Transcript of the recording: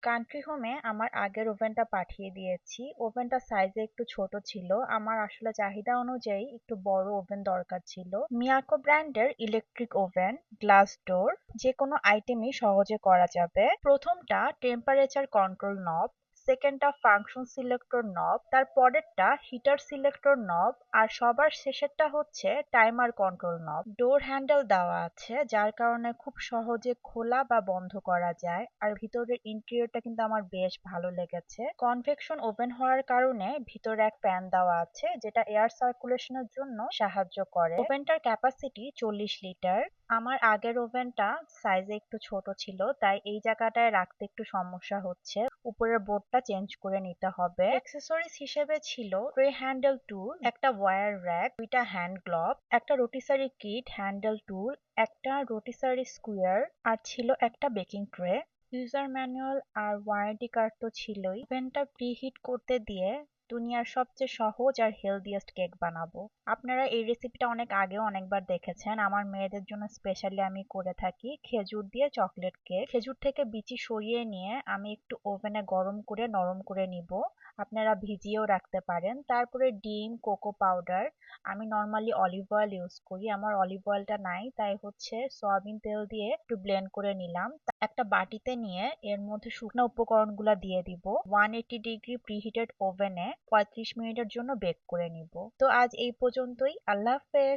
Country হোমে আমার আগের ওভেনটা পাঠিয়ে দিয়েছি। ওভেনটা সাইজে একটু ছোট ছিল। আমার আসলে চাহিদা অনুযায়ী একটু বড় ওভেন দরকার ছিল। মিয়াকো ব্র্যান্ডের ইলেকট্রিক ওভেন, গ্লাস ডোর, যে কোনো আইটেমই সহজে করা যাবে। প্রথমটা টেম্পারেচার কন্ট্রোল নব, সেকেন্ডটা ফাংশন সিলেক্টর নব, তার পরেরটা হিটার সিলেক্টর নব, আর সবার শেষেরটা হচ্ছে টাইমার কন্ট্রোল নব। ডোর হ্যান্ডেল দেওয়া আছে যার কারণে খুব সহজে খোলা বা বন্ধ করা যায়, আর ভিতরের ইন্টেরিয়রটা কিন্তু আমার বেশ ভালো লেগেছে। কনভেকশন ওভেন হওয়ার কারণে ভিতরে এক ফ্যান দেওয়া আছে যেটা এয়ার সার্কুলেশনের জন্য সাহায্য করে। ওভেনটার ক্যাপাসিটি 40 লিটার। আমার আগের ওভেনটা সাইজে একটু ছোট ছিল, তাই এই জায়গাটায় রাখতে একটু সমস্যা হচ্ছে। উপরের বোর্ডটা চেঞ্জ করে নিতে হবে। অ্যাক্সেসরিজ হিসেবে ছিল ট্রে হ্যান্ডেল টুল, একটা ওয়্যার র্যাক, দুইটা হ্যান্ড গ্লোভ, একটা রোটিসারি কিট হ্যান্ডেল টুল, একটা রোটিসারি স্কুয়ার, আর ছিল একটা বেকিং ট্রে। ইউজার ম্যানুয়াল আর ওয়ারেন্টি কার্ড তো ছিলই। ওভেনটা প্রিহিট করতে দিয়ে দুনিয়ার সবচেয়ে সহজ আর হেলদিয়েস্ট কেক বানাবো। আপনারা এই রেসিপিটা অনেক আগেও অনেকবার দেখেছেন। আমার মেয়েদের জন্য স্পেশালি আমি করে থাকি খেজুর দিয়ে চকলেট কেক। খেজুর থেকে বিচি সরিয়ে নিয়ে আমি একটু ওভেনে গরম করে নরম করে নিব। আপনারা ভিজিয়েও রাখতে পারেন। তারপরে ডিম, কোকো পাউডার, আমি নর্মালি অলিভ অয়েল ইউজ করি, আমার অলিভ অয়েলটা নাই, তাই হচ্ছে সয়াবিন তেল দিয়ে একটু ব্লেন্ড করে নিলাম। একটা বাটিতে নিয়ে এর মধ্যে শুকনো উপকরণগুলো দিয়ে দিব। 180 ডিগ্রি প্রিহিটেড ওভেনে 35 মিনিটের জন্য বেক করে নিব। তো আজ এই পর্যন্তই। আল্লাহ হাফেজ।